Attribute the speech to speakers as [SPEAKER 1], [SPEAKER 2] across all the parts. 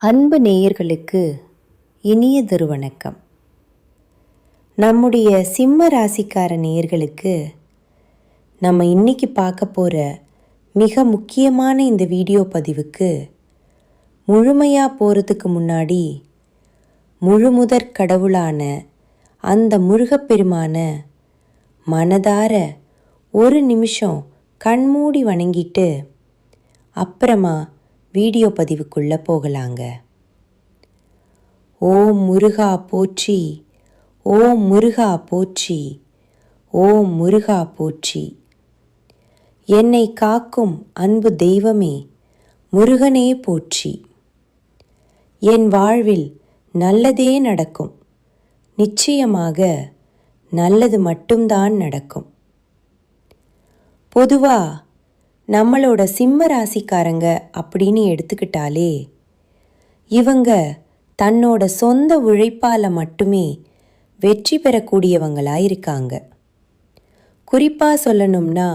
[SPEAKER 1] அன்பு நேயர்களுக்கு இனியதொரு வணக்கம். நம்முடைய சிம்ம ராசிக்கார நேயர்களுக்கு நம்ம இன்னைக்கு பார்க்க போகிற மிக முக்கியமான இந்த வீடியோ பதிவுக்கு முழுமையாக போகிறதுக்கு முன்னாடி முழுமுதற் கடவுளான அந்த முருகப்பெருமான மனதார ஒரு நிமிஷம் கண்மூடி வணங்கிட்டு அப்புறமா வீடியோ பதிவுக்குள்ளே போகலாங்க. ஓம் முருகா போற்றி, ஓம் முருகா போற்றி, ஓம் முருகா போற்றி. என்னை காக்கும் அன்பு தெய்வமே முருகனே போற்றி. என் வாழ்வில் நல்லதே நடக்கும், நிச்சயமாக நல்லது மட்டும்தான் நடக்கும். பொதுவாக நம்மளோட சிம்ம ராசிக்காரங்க அப்படின்னு எடுத்துக்கிட்டாலே இவங்க தன்னோட சொந்த உழைப்பால் மட்டுமே வெற்றி பெறக்கூடியவங்களாக இருக்காங்க. குறிப்பாக சொல்லணும்னா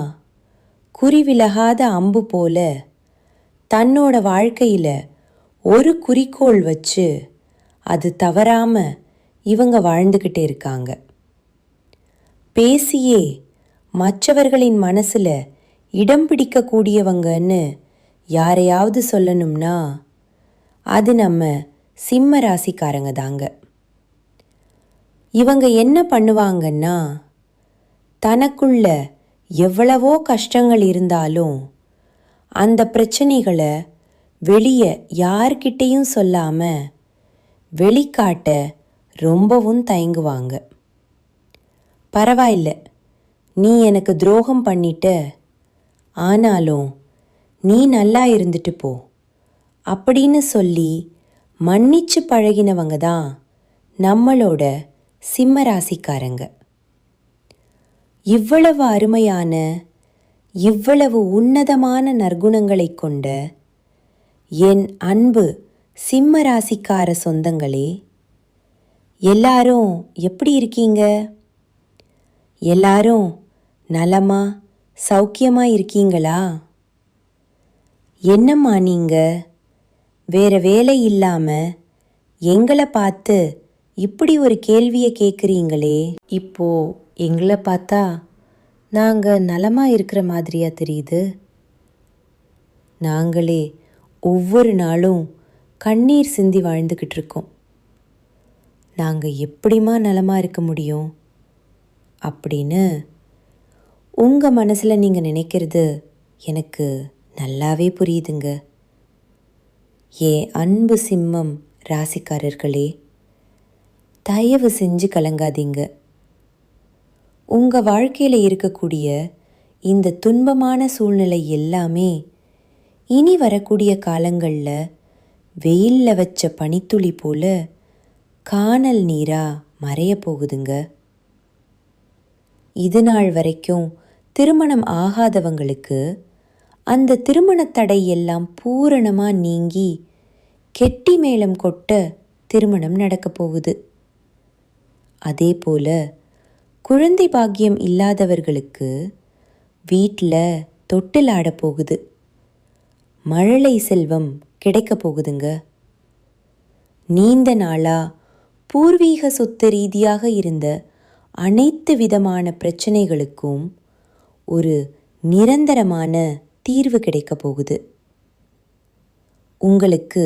[SPEAKER 1] குறிவிலகாத அம்பு போல தன்னோட வாழ்க்கையில் ஒரு குறிக்கோள் வச்சு அது தவறாமல் இவங்க வாழ்ந்துக்கிட்டே இருக்காங்க. பேசியே மற்றவர்களின் மனசில் இடம் பிடிக்கக்கூடியவங்கன்னு யாரையாவது சொல்லணும்னா அது நம்ம சிம்ம ராசிக்காரங்க தாங்க. இவங்க என்ன பண்ணுவாங்கன்னா, தனக்குள்ள எவ்வளவோ கஷ்டங்கள் இருந்தாலும் அந்த பிரச்சனைகளை வெளியே யார்கிட்டையும் சொல்லாமல் வெளிக்காட்ட ரொம்பவும் தயங்குவாங்க. பரவாயில்ல, நீ எனக்கு துரோகம் பண்ணிட்ட, ஆனாலும் நீ நல்லா இருந்துட்டு போ அப்படின்னு சொல்லி மன்னிச்சு பழகினவங்க தான் நம்மளோட சிம்ம ராசிக்காரங்க. இவ்வளவு அருமையான, இவ்வளவு உன்னதமான நற்குணங்களை கொண்ட என் அன்பு சிம்ம ராசிக்கார சொந்தங்களே, எல்லாரும் எப்படி இருக்கீங்க? எல்லாரும் நலமா சௌக்கியமாக இருக்கீங்களா? என்னம்மா நீங்கள் வேறு வேலை இல்லாமல் எங்களை பார்த்து இப்படி ஒரு கேள்வியை கேட்குறீங்களே? இப்போது எங்களை பார்த்தா நாங்கள் நலமாக இருக்கிற மாதிரியா தெரியுது? நாங்களே ஒவ்வொரு நாளும் கண்ணீர் சிந்தி வாழ்ந்துக்கிட்டு இருக்கோம். நாங்கள் எப்படிம்மா நலமாக இருக்க முடியும் அப்படின்னு உங்கள் மனசில் நீங்கள் நினைக்கிறது எனக்கு நல்லாவே புரியுதுங்க. அன்பு சிம்மம் ராசிக்காரர்களே, தயவு செஞ்சு கலங்காதீங்க. உங்கள் வாழ்க்கையில் இருக்கக்கூடிய இந்த துன்பமான சூழ்நிலை எல்லாமே இனி வரக்கூடிய காலங்களில் வெயிலில் வச்ச பனித்துளி போல கானல் நீராக மறைய போகுதுங்க. இது நாள் வரைக்கும் திருமணம் ஆகாதவங்களுக்கு அந்த திருமண தடை எல்லாம் பூரணமாக நீங்கி கெட்டி மேளம் கொட்ட திருமணம் நடக்க போகுது. அதே போல் குழந்தை பாக்கியம் இல்லாதவர்களுக்கு வீட்டில் தொட்டில் ஆட போகுது. மழலை செல்வம் கிடைக்க போகுதுங்க. நீண்ட நாளாக பூர்வீக சொத்து ரீதியாக இருந்த அனைத்து விதமான பிரச்சனைகளுக்கும் ஒரு நிரந்தரமான தீர்வு கிடைக்க போகுது. உங்களுக்கு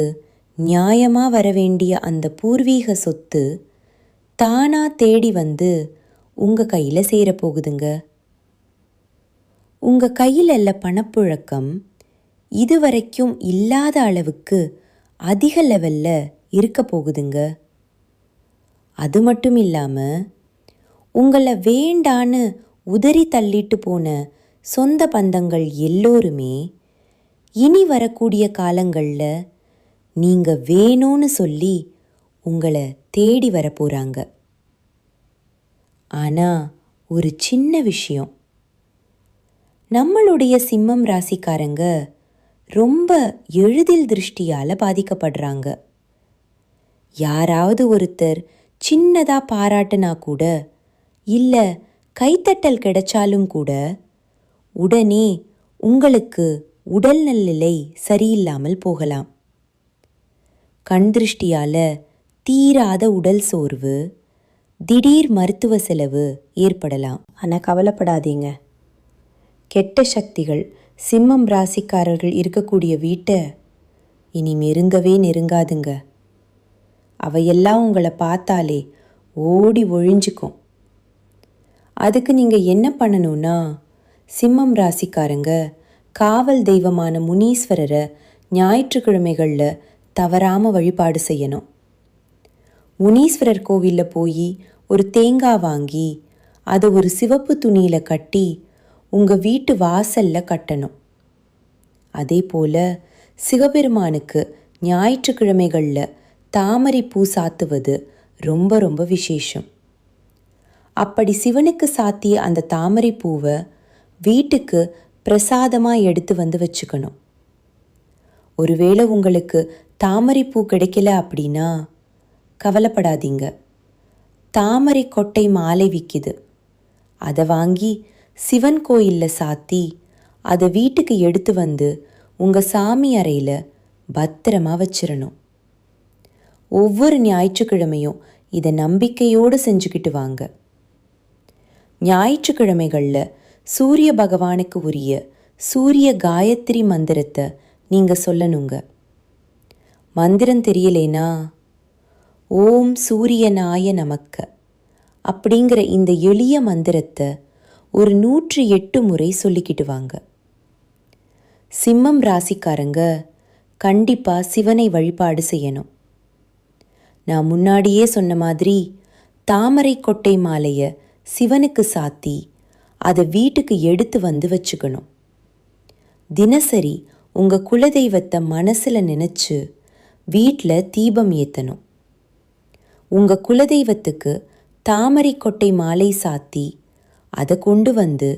[SPEAKER 1] நியாயமாக வர வேண்டிய அந்த பூர்வீக சொத்து தானாக தேடி வந்து உங்கள் கையில் சேரப்போகுதுங்க. உங்கள் கையில் உள்ள பணப்புழக்கம் இதுவரைக்கும் இல்லாத அளவுக்கு அதிக லெவலில் இருக்க போகுதுங்க. அது மட்டும் இல்லாமல் உங்களை வேண்டான்னு உதறி தள்ளிட்டு போன சொந்த பந்தங்கள் எல்லோருமே இனி வரக்கூடிய காலங்களில் நீங்கள் வேணும்னு சொல்லி உங்களை தேடி வர போகிறாங்க. ஆனால் ஒரு சின்ன விஷயம், நம்மளுடைய சிம்மம் ராசிக்காரங்க ரொம்ப எளிதில் திருஷ்டியால் பாதிக்கப்படுறாங்க. யாராவது ஒருத்தர் சின்னதாக பாராட்டுனா கூட, இல்லை கைத்தட்டல் கிடைச்சாலும் கூட உடனே உங்களுக்கு உடல்நிலை சரியில்லாமல் போகலாம். கண் திருஷ்டியால் தீராத உடல் சோர்வு, திடீர் மருத்துவ செலவு ஏற்படலாம். ஆனால் கவலைப்படாதீங்க. கெட்ட சக்திகள் சிம்மம் ராசிக்காரர்கள் இருக்கக்கூடிய வீட்டை இனி நெருங்காதுங்க. அவையெல்லாம் உங்களை பார்த்தாலே ஓடி ஒழிஞ்சுக்கும். அதுக்கு நீங்கள் என்ன பண்ணணும்னா, சிம்மம் ராசிக்காரங்க காவல் தெய்வமான முனீஸ்வரரை ஞாயிற்றுக்கிழமைகளில் தவறாமல் வழிபாடு செய்யணும். முனீஸ்வரர் கோவிலில் போய் ஒரு தேங்காய் வாங்கி அதை ஒரு சிவப்பு துணியில் கட்டி உங்கள் வீட்டு வாசலில் கட்டணும். அதே போல் சிவபெருமானுக்கு ஞாயிற்றுக்கிழமைகளில் தாமரை பூ சாத்துவது ரொம்ப ரொம்ப விசேஷம். அப்படி சிவனுக்கு சாத்திய அந்த தாமரை பூவை வீட்டுக்கு பிரசாதமாக எடுத்து வந்து வச்சுக்கணும். ஒருவேளை உங்களுக்கு தாமரை பூ கிடைக்கல அப்படின்னா கவலைப்படாதீங்க. தாமரை கொட்டை மாலை விற்கிது. அதை வாங்கி சிவன் கோயிலில் சாத்தி அதை வீட்டுக்கு எடுத்து வந்து உங்கள் சாமி அறையில் பத்திரமா வச்சிடணும். ஒவ்வொரு ஞாயிற்றுக்கிழமையும் இதை நம்பிக்கையோடு செஞ்சுக்கிட்டு வாங்க. ஞாயிற்றுக்கிழமைகளில் சூரிய பகவானுக்கு உரிய சூரிய காயத்ரி மந்திரத்தை நீங்கள் சொல்லணுங்க. மந்திரம் தெரியலேனா ஓம் சூரியனாய நமக்க அப்படிங்கிற இந்த எளிய மந்திரத்தை ஒரு 108 முறை சொல்லிக்கிட்டு வாங்க. சிம்மம் ராசிக்காரங்க கண்டிப்பாக சிவனை வழிபாடு செய்யணும். நான் முன்னாடியே சொன்ன மாதிரி தாமரை கொட்டை மாலையை சிவனுக்கு சாத்தி அதை வீட்டுக்கு எடுத்து வந்து வச்சுக்கணும். தினசரி உங்கள் குலதெய்வத்தை மனசில் நினச்சி வீட்டில் தீபம் ஏற்றணும். உங்கள் குலதெய்வத்துக்கு தாமரை கொட்டை மாலை சாத்தி அதை கொண்டு வந்து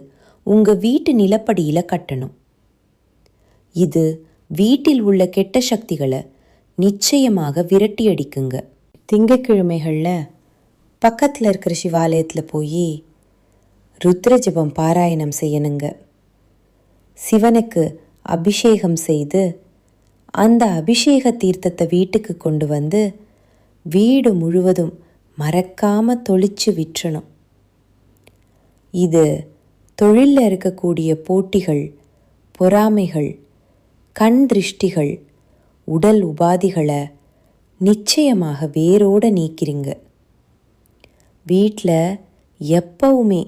[SPEAKER 1] உங்கள் வீட்டு நிலப்படியில் கட்டணும். இது வீட்டில் உள்ள கெட்ட சக்திகளை நிச்சயமாக விரட்டி அடிக்குங்க. திங்கட்கிழமைகளில் பக்கத்தில் இருக்கிற சிவாலயத்தில் போய் ருத்ர ஜபம் பாராயணம் செய்யணுங்க. சிவனுக்கு அபிஷேகம் செய்து அந்த அபிஷேக தீர்த்தத்தை வீட்டுக்கு கொண்டு வந்து வீடு முழுவதும் மறக்காமல் தொளிச்சு விற்றணும். இது தொழிலில் இருக்கக்கூடிய போட்டிகள், பொறாமைகள், கண் திருஷ்டிகள், உடல் உபாதிகளை நிச்சயமாக வேரோடு நீக்கிறீங்க. வீட்டில் எப்பவுமே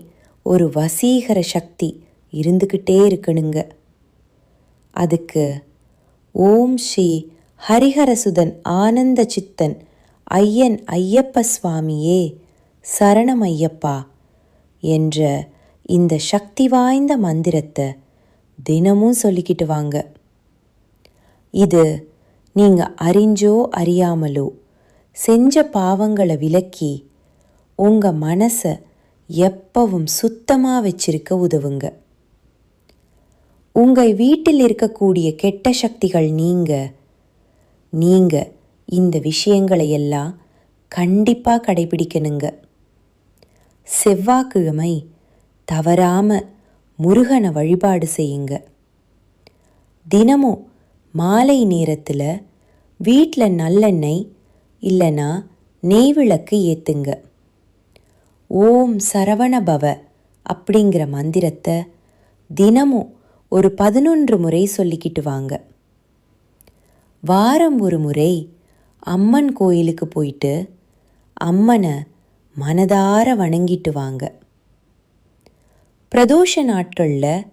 [SPEAKER 1] ஒரு வசீகர சக்தி இருந்துக்கிட்டே இருக்கணுங்க. அதுக்கு ஓம் ஸ்ரீ ஹரிஹரசுதன் ஆனந்த சித்தன் ஐயன் ஐயப்ப சுவாமியே சரணம் ஐயப்பா என்ற இந்த சக்தி வாய்ந்த மந்திரத்தை தினமும் சொல்லிக்கிட்டு வாங்க. இது நீங்கள் அறிஞ்சோ அறியாமலோ செஞ்ச பாவங்களை விலக்கி உங்கள் மனசை எப்பவும் சுத்தமாக வச்சிருக்க உதவுங்க. உங்கள் வீட்டில் இருக்கக்கூடிய கெட்ட சக்திகள் நீங்கள் இந்த விஷயங்களை எல்லாம் கண்டிப்பாக கடைபிடிக்கணுங்க. செவ்வாய்க்கிழமை தவறாமல் முருகனை வழிபாடு செய்யுங்க. தினமும் மாலை நேரத்தில் வீட்டில் நல்லெண்ணெய் இல்லைன்னா நெய்விளக்கு ஏற்றுங்க. ஓம் சரவணபவ அப்படிங்கிற மந்திரத்தை தினமும் ஒரு 11 முறை சொல்லிக்கிட்டு வாங்க. வாரம் ஒரு முறை அம்மன் கோயிலுக்கு போயிட்டு அம்மனை மனதார வணங்கிட்டு வாங்க. பிரதோஷ நாட்களில்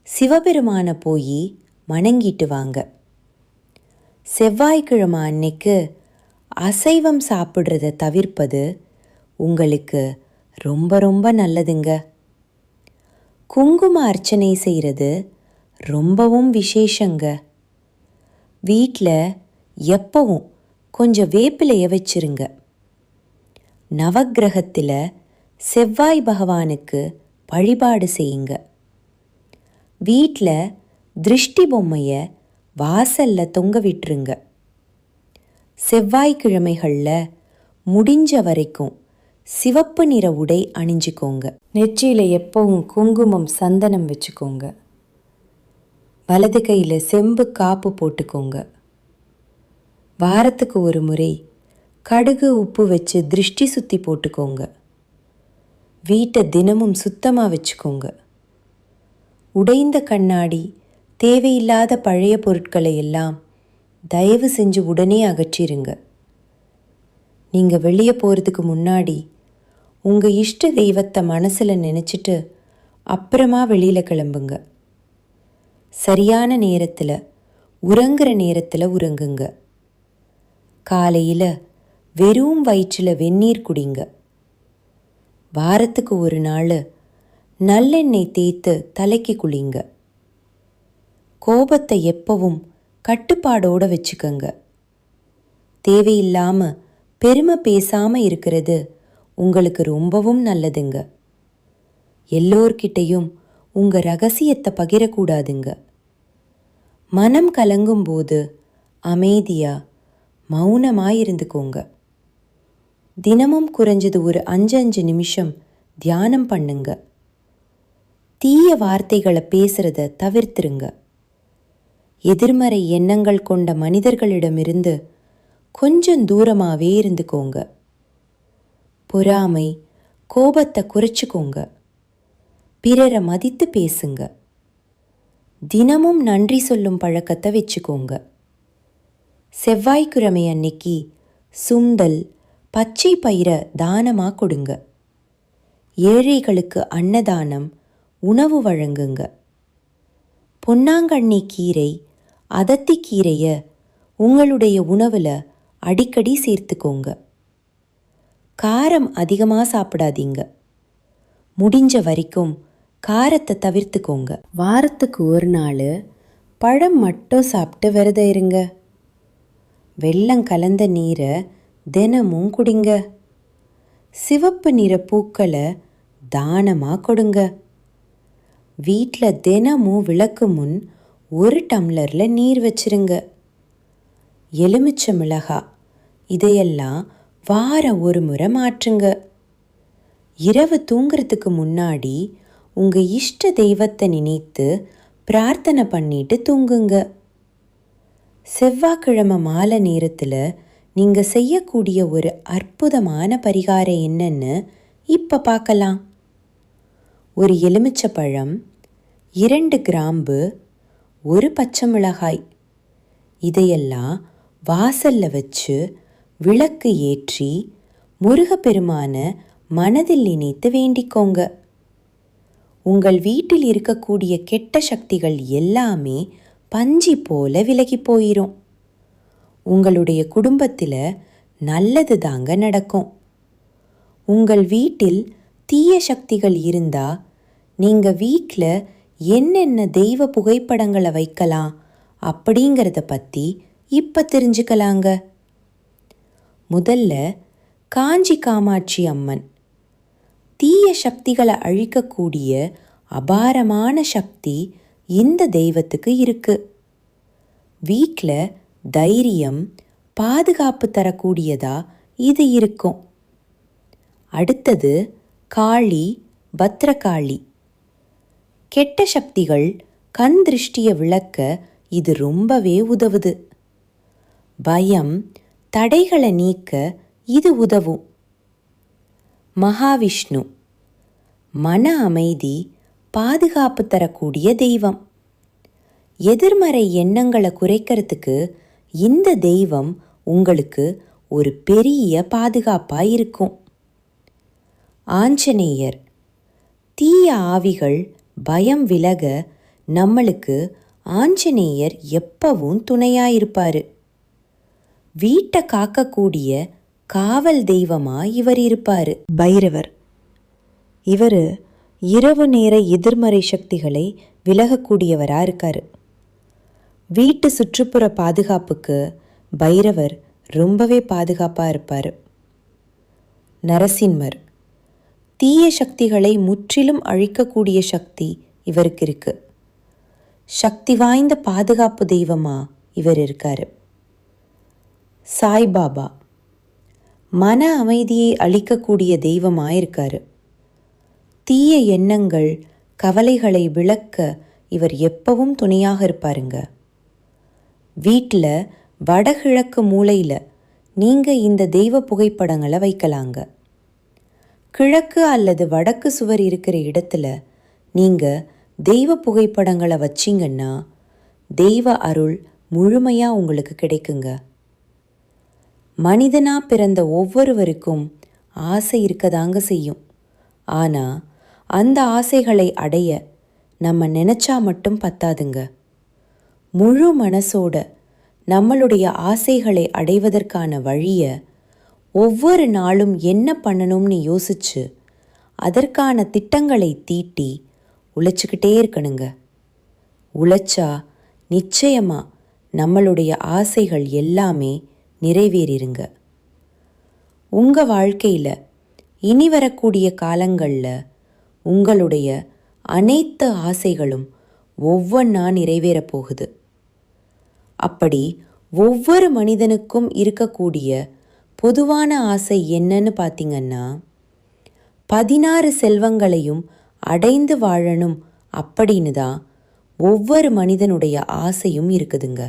[SPEAKER 1] சிவபெருமானை போய் வணங்கிட்டு வாங்க. செவ்வாய்க்கிழமை அன்னைக்கு அசைவம் சாப்பிட்றத தவிர்ப்பது உங்களுக்கு ரொம்ப ரொம்ப நல்லதுங்க. குங்கும அர்ச்சனை செய்கிறது ரொம்பவும் விசேஷங்க. வீட்டில் எப்பவும் கொஞ்சம் வேப்பிலையை வச்சிருங்க. நவக்கிரகத்தில் செவ்வாய் பகவானுக்கு வழிபாடு செய்யுங்க. வீட்டில் திருஷ்டி பொம்மையை வாசலில் தொங்க விட்டுருங்க. செவ்வாய்க்கிழமைகளில் முடிஞ்ச வரைக்கும் சிவப்பு நிற உடை அணிஞ்சுக்கோங்க. நெற்றியில் எப்பவும் குங்குமம் சந்தனம் வச்சுக்கோங்க. வலது கையில் செம்பு காப்பு போட்டுக்கோங்க. வாரத்துக்கு ஒரு முறை கடுகு உப்பு வச்சு திருஷ்டி சுத்தி போட்டுக்கோங்க. வீட்டை தினமும் சுத்தமாக வச்சுக்கோங்க. உடைந்த கண்ணாடி, தேவையில்லாத பழைய பொருட்களை எல்லாம் தயவு செஞ்சு உடனே அகற்றிருங்க. நீங்கள் வெளியே போகிறதுக்கு முன்னாடி உங்கள் இஷ்ட தெய்வத்தை மனசில் நினச்சிட்டு அப்புறமா வெளியில் கிளம்புங்க. சரியான நேரத்தில், உறங்குற நேரத்தில் உறங்குங்க. காலையில் வெறும் வயிற்றில் வெந்நீர் குடிங்க. வாரத்துக்கு ஒரு நாள் நல்லெண்ணெய் தேய்த்து தலைக்கு குளிங்க. கோபத்தை எப்பவும் கட்டுப்பாடோடு வச்சுக்கோங்க. தேவையில்லாமல் பெருமை பேசாமல் இருக்கிறது உங்களுக்கு ரொம்பவும் நல்லதுங்க. எல்லோர்கிட்டையும் உங்கள் ரகசியத்தை பகிரக்கூடாதுங்க. மனம் கலங்கும்போது அமைதியாக மௌனமாக இருந்துக்கோங்க. தினமும் குறைஞ்சது ஒரு 5 நிமிஷம் தியானம் பண்ணுங்க. தீய வார்த்தைகளை பேசுகிறத தவிர்த்துருங்க. எதிர்மறை எண்ணங்கள் கொண்ட மனிதர்களிடமிருந்து கொஞ்சம் தூரமாகவே இருந்துக்கோங்க. பொறாமை, கோபத்தை குறைச்சிக்கோங்க. பிறரை மதித்து பேசுங்க. தினமும் நன்றி சொல்லும் பழக்கத்தை வச்சுக்கோங்க. செவ்வாய்க்கிழமை அன்னைக்கு சுண்டல், பச்சை பயிரை தானமாக கொடுங்க. ஏழைகளுக்கு அன்னதானம், உணவு வழங்குங்க. பொன்னாங்கண்ணி கீரை, அதத்திக்கீரையை உங்களுடைய உணவில் அடிக்கடி சேர்த்துக்கோங்க. காரம் அதிகமாக சாப்பிடாதீங்க. முடிஞ்ச வரைக்கும் காரத்தை தவிர்த்துக்கோங்க. வாரத்துக்கு ஒரு நாள் பழம் மட்டும் சாப்பிட்டு விரதம் இருங்க. வெல்லம் கலந்த நீரை தினமும் குடிங்க. சிவப்பு நிற பூக்களை தானமாக கொடுங்க. வீட்டில் தினமும் விளக்கு முன் ஒரு டம்ளரில் நீர் வச்சிருங்க. எலுமிச்சை மிளகாய் இதையெல்லாம் வாரம் ஒரு முறை மாற்றுங்க. இரவு தூங்குறதுக்கு முன்னாடி உங்கள் இஷ்ட தெய்வத்தை நினைத்து பிரார்த்தனை பண்ணிட்டு தூங்குங்க. செவ்வாய்க்கிழமை மாலை நேரத்தில் நீங்கள் செய்யக்கூடிய ஒரு அற்புதமான பரிகாரம் என்னன்னு இப்போ பார்க்கலாம். ஒரு எலுமிச்சை பழம், 2 கிராம்பு, ஒரு பச்சை மிளகாய் இதையெல்லாம் வாசலில் வச்சு விளக்கு ஏற்றி முருகப்பெருமான மனதில் நினைத்து வேண்டிக்கோங்க. உங்கள் வீட்டில் இருக்கக்கூடிய கெட்ட சக்திகள் எல்லாமே பஞ்சி போல விலகி போயிடும். உங்களுடைய குடும்பத்தில் நல்லது தாங்க நடக்கும். உங்கள் வீட்டில் தீய சக்திகள் இருந்தால் நீங்கள் வீட்டில் என்னென்ன தெய்வ புகைப்படங்களை வைக்கலாம் அப்படிங்கிறத பற்றி இப்போ தெரிஞ்சுக்கலாங்க. முதல்ல காஞ்சி காமாட்சி அம்மன். தீய சக்திகளை அழிக்கக்கூடிய அபாரமான சக்தி இந்த தெய்வத்துக்கு இருக்கு. வீட்டில் தைரியம், பாதுகாப்பு தரக்கூடியதா இது இருக்கும். அடுத்தது காளி, பத்ரகாளி. கெட்ட சக்திகள், கண் திருஷ்டியை விளக்க இது ரொம்பவே உதவுது. பயம், தடைகளை நீக்க இது உதவும். மகாவிஷ்ணு, மன அமைதி, பாதுகாப்பு தரக்கூடிய தெய்வம். எதிர்மறை எண்ணங்களை குறைக்கிறதுக்கு இந்த தெய்வம் உங்களுக்கு ஒரு பெரிய பாதுகாப்பாக இருக்கும். ஆஞ்சநேயர், தீய ஆவிகள், பயம் விலக நம்மளுக்கு ஆஞ்சநேயர் எப்பவும் துணையாயிருப்பார். வீட்டை காக்கக்கூடிய காவல் தெய்வமாக இவர் இருப்பார். பைரவர், இவர் இரவு நேர எதிர்மறை சக்திகளை விலகக்கூடியவராக இருக்கார். வீட்டு சுற்றுப்புற பாதுகாப்புக்கு பைரவர் ரொம்பவே பாதுகாப்பாக இருப்பார். நரசிம்மர், தீய சக்திகளை முற்றிலும் அழிக்கக்கூடிய சக்தி இவருக்கு இருக்கு. சக்தி வாய்ந்த பாதுகாப்பு தெய்வமாக இவர் இருக்கார். சாய்பாபா, மன அமைதியை அளிக்கக்கூடிய தெய்வமாக இருக்கார். தீய எண்ணங்கள், கவலைகளை விளக்க இவர் எப்பவும் துணையாக இருப்பாருங்க. வீட்டில் வடகிழக்கு மூலையில் நீங்கள் இந்த தெய்வ புகைப்படங்களை வைக்கலாங்க. கிழக்கு அல்லது வடக்கு சுவர் இருக்கிற இடத்துல நீங்கள் தெய்வ புகைப்படங்களை வச்சிங்கன்னா தெய்வ அருள் முழுமையாக உங்களுக்கு கிடைக்குங்க. மனிதனாக பிறந்த ஒவ்வொருவருக்கும் ஆசை இருக்கதாங்க செய்யும். ஆனால் அந்த ஆசைகளை அடைய நம்ம நினச்சா மட்டும் பத்தாதுங்க. முழு மனசோட நம்மளுடைய ஆசைகளை அடைவதற்கான வழியை ஒவ்வொரு நாளும் என்ன பண்ணணும்னு யோசிச்சு அதற்கான திட்டங்களை தீட்டி உழைச்சிக்கிட்டே இருக்கணுங்க. உழைச்சா நிச்சயமாக நம்மளுடைய ஆசைகள் எல்லாமே நிறைவேறிருங்க. உங்கள் வாழ்க்கையில் இனி வரக்கூடிய காலங்களில் உங்களுடைய அனைத்து ஆசைகளும் ஒவ்வொன்றா நிறைவேறப் போகுது. அப்படி ஒவ்வொரு மனிதனுக்கும் இருக்கக்கூடிய பொதுவான ஆசை என்னன்னு பார்த்தீங்கன்னா, 16 செல்வங்களையும் அடைந்து வாழணும் அப்படின்னு தான் ஒவ்வொரு மனிதனுடைய ஆசையும் இருக்குதுங்க.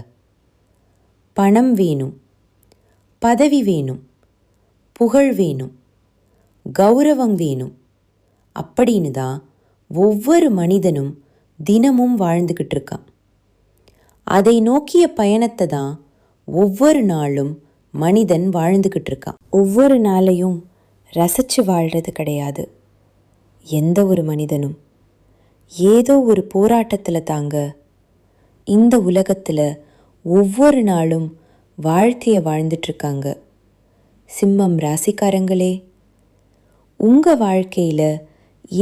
[SPEAKER 1] பணம் வேணும், பதவி வேணும், புகழ் வேணும், கௌரவம் வேணும் அப்படின்னு தான் ஒவ்வொரு மனிதனும் தினமும் வாழ்ந்துக்கிட்டு இருக்கான். அதை நோக்கிய பயணத்தை தான் ஒவ்வொரு நாளும் மனிதன் வாழ்ந்துக்கிட்டு இருக்கான். ஒவ்வொரு நாளையும் ரசித்து வாழ்கிறது கிடையாது. எந்த ஒரு மனிதனும் ஏதோ ஒரு போராட்டத்தில் தாங்க இந்த உலகத்தில் ஒவ்வொரு நாளும் வாழ்க்கையை வாழ்ந்துட்டுருக்காங்க. சிம்மம் ராசிக்காரங்களே, உங்கள் வாழ்க்கையில்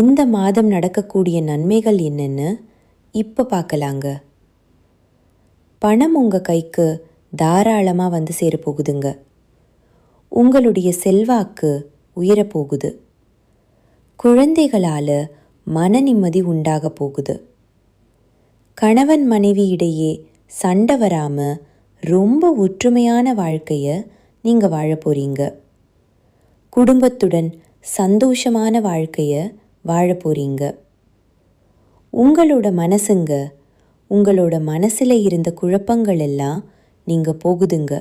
[SPEAKER 1] இந்த மாதம் நடக்கக்கூடிய நன்மைகள் என்னென்னு இப்போ பார்க்கலாங்க. பணம் உங்கள் கைக்கு தாராளமாக வந்து சேரப்போகுதுங்க. உங்களுடைய செல்வாக்கு உயரப்போகுது. குழந்தைகளால் மன நிம்மதி உண்டாக போகுது. கணவன் மனைவி இடையே சண்டை வராமல் ரொம்ப ஒற்றுமையான வாழ்க்கையை நீங்கள் வாழ போகிறீங்க. குடும்பத்துடன் சந்தோஷமான வாழ்க்கையை வாழ போகிறீங்க. உங்களோட மனசில் இருந்த குழப்பங்கள் எல்லாம் நீங்கள் போகுதுங்க.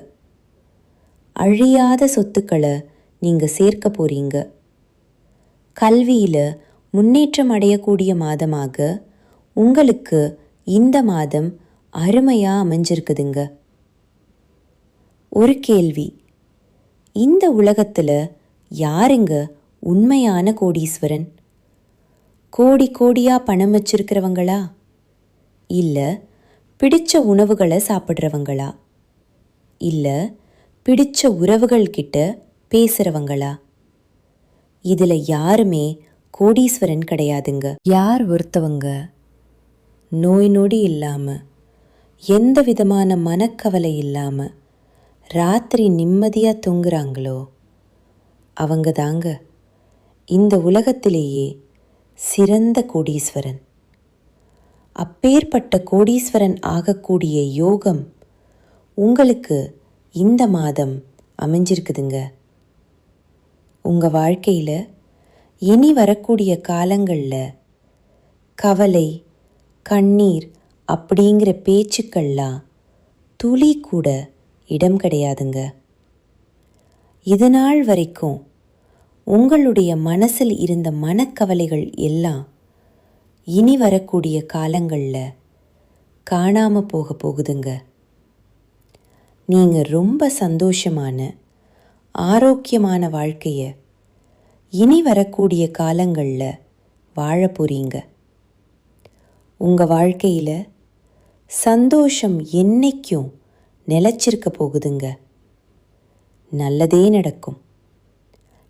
[SPEAKER 1] அழியாத சொத்துக்களை நீங்கள் சேர்க்க போகிறீங்க. கல்வியில் முன்னேற்றம் அடையக்கூடிய மாதமாக உங்களுக்கு இந்த மாதம் அருமையாக அமைஞ்சிருக்குதுங்க. ஒரு கேள்வி, இந்த உலகத்தில் யாருங்க உண்மையான கோடீஸ்வரன்? கோடி கோடியாக பணம் வச்சிருக்கிறவங்களா, இல்லை பிடிச்ச உணவுகளை சாப்பிட்றவங்களா, இல்லை பிடிச்ச உறவுகள்கிட்ட பேசுகிறவங்களா? இதில் யாருமே கோடீஸ்வரன் கிடையாதுங்க. யார் ஒருத்தவங்க நோய் நொடி இல்லாமல், எந்த விதமான மனக்கவலை இல்லாமல் ராத்திரி நிம்மதியாக தூங்குறாங்களோ அவங்க தாங்க இந்த உலகத்திலேயே சிறந்த கோடீஸ்வரன். அப்பேற்பட்ட கோடீஸ்வரன் ஆகக்கூடிய யோகம் உங்களுக்கு இந்த மாதம் அமைஞ்சிருக்குதுங்க. உங்கள் வாழ்க்கையில் இனி வரக்கூடிய காலங்களில் கவலை, கண்ணீர் அப்படிங்கிற பேச்சுக்கள்லாம் துளி கூட இடம் கிடையாதுங்க. இதனால் வரைக்கும் உங்களுடைய மனசில் இருந்த மனக்கவலைகள் எல்லாம் இனி வரக்கூடிய காலங்களில் காணாமல் போக போகுதுங்க. நீங்கள் ரொம்ப சந்தோஷமான ஆரோக்கியமான வாழ்க்கையை இனி வரக்கூடிய காலங்களில் வாழ போகிறீங்க. உங்கள் வாழ்க்கையில் சந்தோஷம் என்னைக்கும் நிலச்சிருக்க போகுதுங்க. நல்லதே நடக்கும்.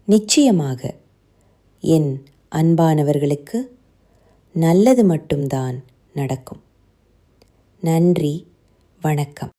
[SPEAKER 1] நிச்சயமாக என் அன்பானவர்களுக்கு நல்லது மட்டும்தான் நடக்கும். நன்றி, வணக்கம்.